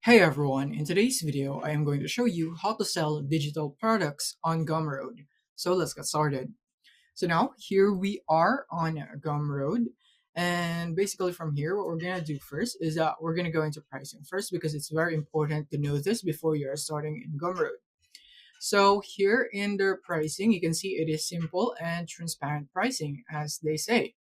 Hey everyone, in today's video, I am going to show you how to sell digital products on Gumroad. So let's get started. So now here we are on Gumroad, and basically from here, what we're gonna do first is that we're gonna go into pricing first because it's very important to know this before you are starting in Gumroad. So here in their pricing, you can see it is simple and transparent pricing, as they say.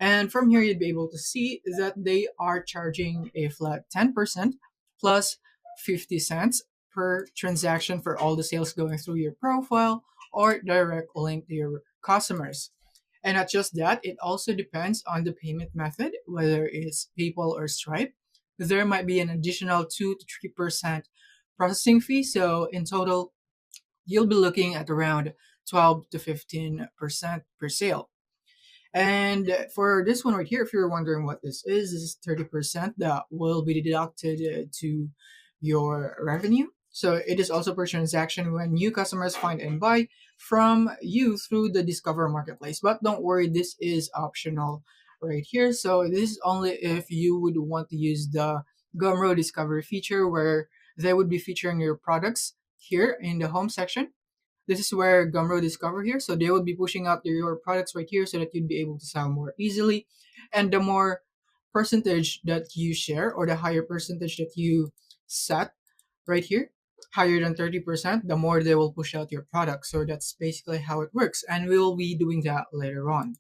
And from here, you'd be able to see that they are charging a flat 10% plus 50 cents per transaction for all the sales going through your profile or direct link to your customers. And not just that, it also depends on the payment method, whether it's PayPal or Stripe. There might be an additional 2 to 3% processing fee. So in total, you'll be looking at around 12 to 15% per sale. And for this one right here, if you're wondering what this is 30% that will be deducted to your revenue. So it is also per transaction when new customers find and buy from you through the Discover Marketplace. But don't worry, this is optional right here. So this is only if you would want to use the Gumroad Discovery feature where they would be featuring your products here in the home section. This is where Gumroad Discover here. So they will be pushing out your products right here so that you'd be able to sell more easily. And the more percentage that you share or the higher percentage that you set right here, higher than 30%, the more they will push out your product. So that's basically how it works. And we will be doing that later on.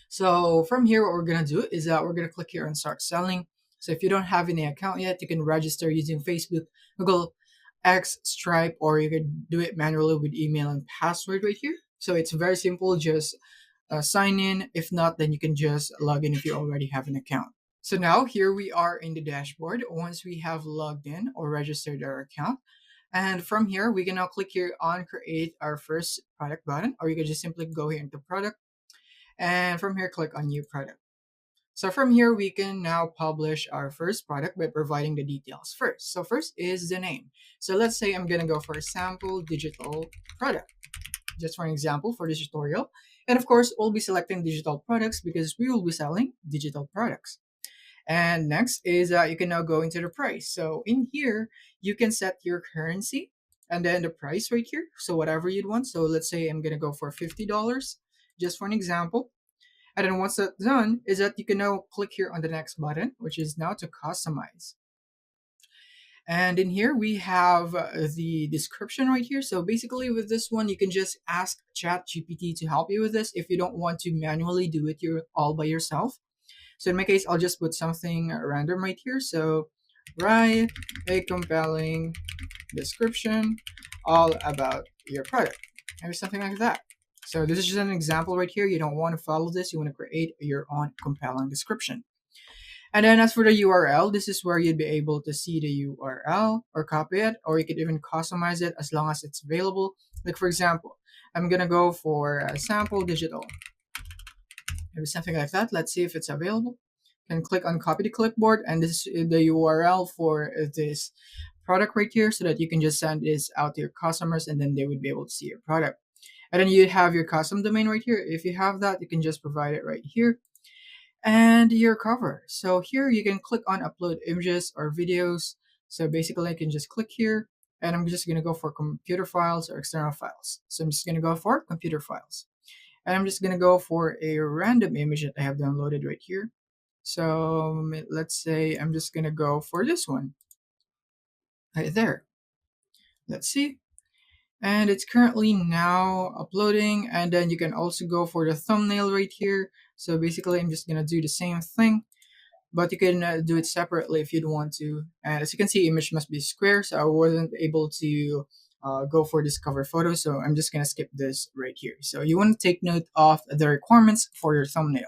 So from here, what we're going to do is that we're going to click here on start selling. So if you don't have any account yet, you can register using Facebook, Google, X, Stripe, or you could do it manually with email and password right here. So it's very simple. Just sign in. If not, then you can just log in if you already have an account. So now here we are in the dashboard once we have logged in or registered our account. And from here, we can now click here on create our first product button, or you can just simply go here into product. And from here, click on new product. So from here, we can now publish our first product by providing the details first. So first is the name. So let's say I'm going to go for a sample digital product, just for an example for this tutorial. And of course, we'll be selecting digital products because we will be selling digital products. And next is you can now go into the price. So in here, you can set your currency and then the price right here. So whatever you'd want. So let's say I'm going to go for $50, just for an example. And then once that's done, is that you can now click here on the next button, which is now to customize. And in here, we have the description right here. So basically with this one, you can just ask ChatGPT to help you with this if you don't want to manually do it all by yourself. So in my case, I'll just put something random right here. So write a compelling description all about your product. Maybe something like that. So this is just an example right here. You don't want to follow this. You want to create your own compelling description. And then as for the URL, this is where you'd be able to see the URL or copy it, or you could even customize it as long as it's available. Like for example, I'm going to go for a sample digital. Maybe something like that. Let's see if it's available. You can click on copy to clipboard, and this is the URL for this product right here so that you can just send this out to your customers and then they would be able to see your product. And then you have your custom domain right here. If you have that, you can just provide it right here. And your cover. So here you can click on upload images or videos. So basically I can just click here and I'm just going to go for computer files or external files. So I'm just going to go for computer files. And I'm just going to go for a random image that I have downloaded right here. So let's say I'm just going to go for this one right there. Let's see. And it's currently now uploading, and then you can also go for the thumbnail right here. So basically I'm just going to do the same thing, but you can do it separately if you'd want to. And as you can see, image must be square, so I wasn't able to go for this cover photo, so I'm just going to skip this right here. So you want to take note of the requirements for your thumbnail.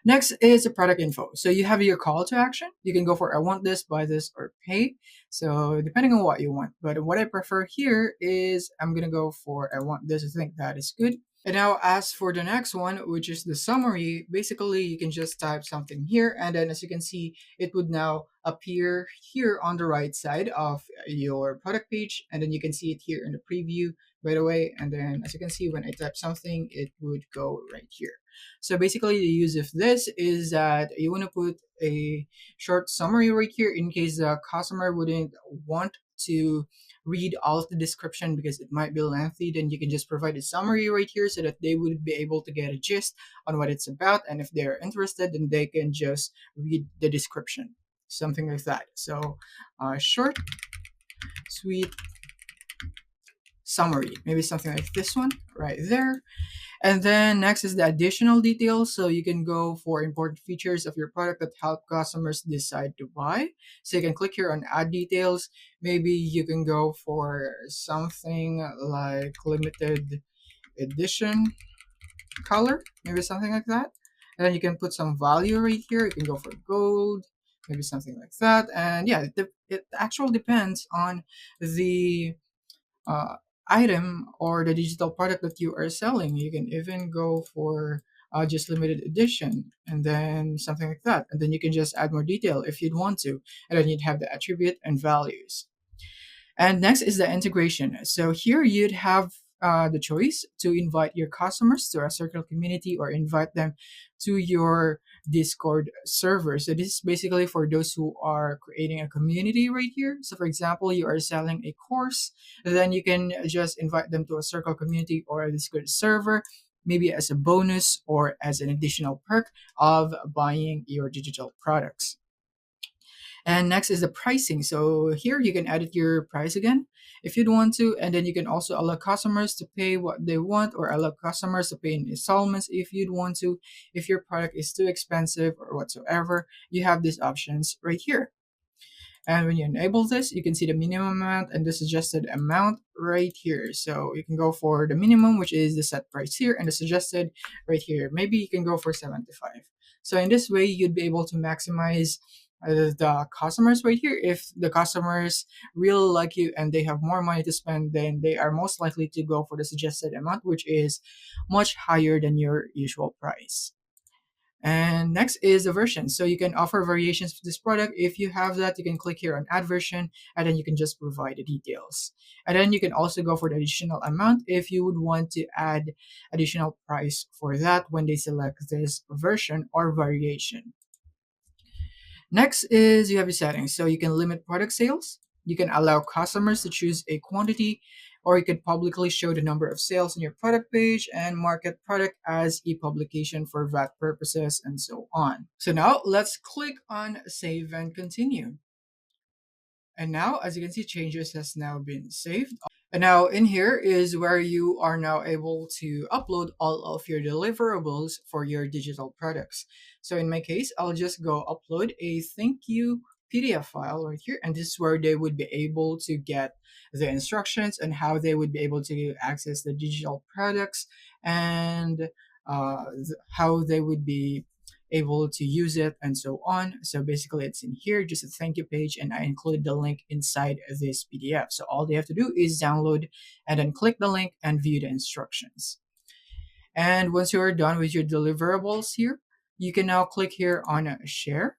Next is the product info. So you have your call to action. You can go for I want this, buy this, or pay. So depending on what you want. But what I prefer here is I'm going to go for I want this. I think that is good. And now as for the next one, which is the summary, basically you can just type something here. And then as you can see, it would now appear here on the right side of your product page. And then you can see it here in the preview right away. And then as you can see, when I type something, it would go right here. So basically, the use of this is that you want to put a short summary right here in case the customer wouldn't want to read all of the description because it might be lengthy. Then you can just provide a summary right here so that they would be able to get a gist on what it's about. And if they're interested, then they can just read the description, something like that. So, short, sweet summary, maybe something like this one right there. And then next is the additional details. So you can go for important features of your product that help customers decide to buy. So you can click here on add details. Maybe you can go for something like limited edition color, maybe something like that. And then you can put some value right here. You can go for gold, maybe something like that. And yeah, it actually depends on the uh, item or the digital product that you are selling. You can even go for just limited edition and then something like that. And then you can just add more detail if you'd want to. And then you'd have the attribute and values. And next is the integration. So here you'd have the choice to invite your customers to a circle community or invite them to your Discord server. So this is basically for those who are creating a community right here. So for example, you are selling a course, then you can just invite them to a circle community or a Discord server, maybe as a bonus or as an additional perk of buying your digital products. And next is the pricing. So here you can edit your price again if you'd want to. And then you can also allow customers to pay what they want or allow customers to pay in installments if you'd want to. If your product is too expensive or whatsoever, you have these options right here. And when you enable this, you can see the minimum amount and the suggested amount right here. So you can go for the minimum, which is the set price here, and the suggested right here. Maybe you can go for 75. So in this way, you'd be able to maximize the customers right here. If the customers really like you and they have more money to spend, then they are most likely to go for the suggested amount, which is much higher than your usual price. And next is the version. So you can offer variations for this product. If you have that, you can click here on add version and then you can just provide the details. And then you can also go for the additional amount if you would want to add additional price for that when they select this version or variation. Next is you have your settings. So you can limit product sales. You can allow customers to choose a quantity, or you can publicly show the number of sales on your product page and market product as a publication for VAT purposes and so on. So now let's click on save and continue. And now, as you can see, changes has now been saved. And now in here is where you are now able to upload all of your deliverables for your digital products. So in my case, I'll just go upload a thank you PDF file right here. And this is where they would be able to get the instructions and how they would be able to access the digital products and how they would be able to use it and so on. So basically it's in here, just a thank you page, and I include the link inside this PDF. So all they have to do is download and then click the link and view the instructions. And once you are done with your deliverables here, you can now click here on share.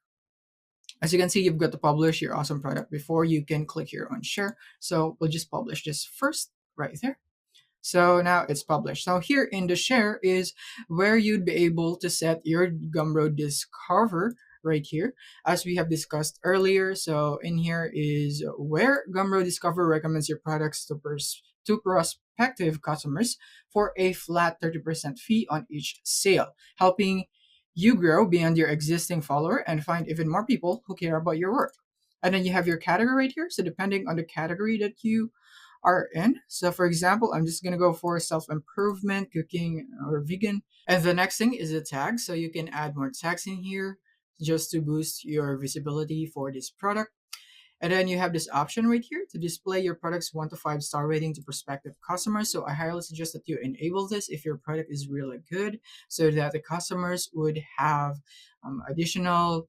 As you can see, you've got to publish your awesome product before you can click here on share. So we'll just publish this first right there. So now it's published. So here in the share is where you'd be able to set your Gumroad Discover right here, as we have discussed earlier. So in here is where Gumroad Discover recommends your products to prospective customers for a flat 30% fee on each sale, helping you grow beyond your existing follower and find even more people who care about your work. And then you have your category right here. So depending on the category that you are in. So for example, I'm just gonna go for self-improvement, cooking, or vegan. And the next thing is the tags. So you can add more tags in here just to boost your visibility for this product. And then you have this option right here to display your product's 1 to 5 star rating to prospective customers. So I highly suggest that you enable this if your product is really good so that the customers would have additional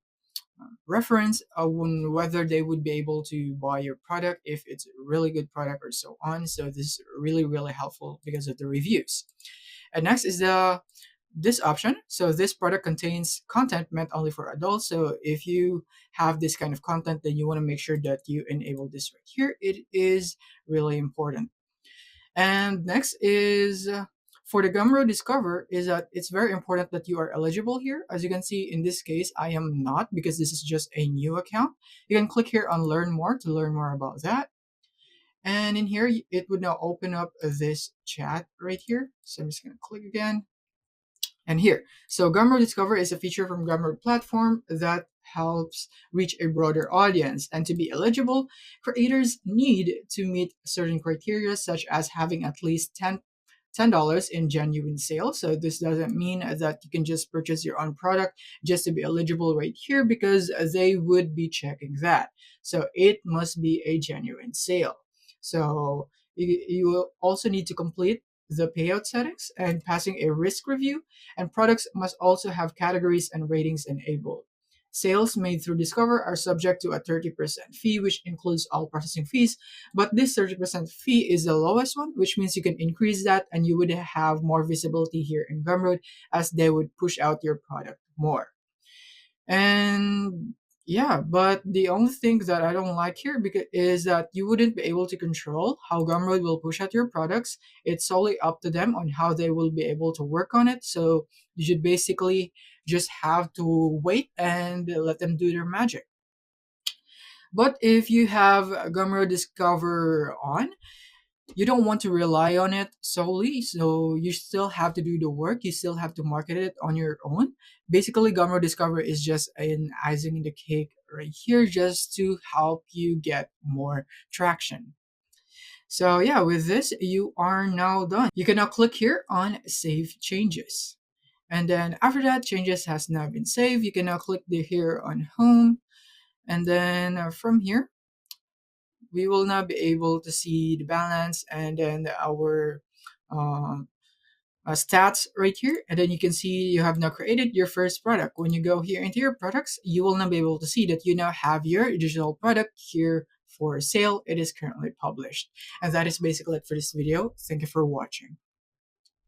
reference on whether they would be able to buy your product if it's a really good product or so on. So this is really helpful because of the reviews. And next is this option. So this product contains content meant only for adults. So if you have this kind of content, then you want to make sure that you enable this right here. It is really important. And next is For the Gumroad Discover is that it's very important that you are eligible here. As you can see, in this case, I am not because this is just a new account. You can click here on Learn More to learn more about that. And in here, it would now open up this chat right here. So I'm just going to click again. And here, so Gumroad Discover is a feature from Gumroad platform that helps reach a broader audience. And to be eligible, creators need to meet certain criteria, such as having at least $10 in genuine sales. So this doesn't mean that you can just purchase your own product just to be eligible right here, because they would be checking that. So it must be a genuine sale. So you will also need to complete the payout settings and passing a risk review, and products must also have categories and ratings enabled. Sales made through Discover are subject to a 30% fee, which includes all processing fees, but this 30% fee is the lowest one, which means you can increase that and you would have more visibility here in Gumroad as they would push out your product more. And yeah, but the only thing that I don't like here is that you wouldn't be able to control how Gumroad will push out your products. It's solely up to them on how they will be able to work on it. So you should basically just have to wait and let them do their magic. But if you have Gumroad Discover on, you don't want to rely on it solely, so you still have to do the work. You still have to market it on your own. Basically, Gumroad Discover is just an icing in the cake right here, just to help you get more traction. So yeah, with this, you are now done. You can now click here on Save Changes. And then after that, changes has now been saved. You can now click here on Home. And then from here, we will now be able to see the balance and then our um, stats right here. And then you can see you have now created your first product. When you go here into your products, you will now be able to see that you now have your digital product here for sale. It is currently published. And that is basically it for this video. Thank you for watching.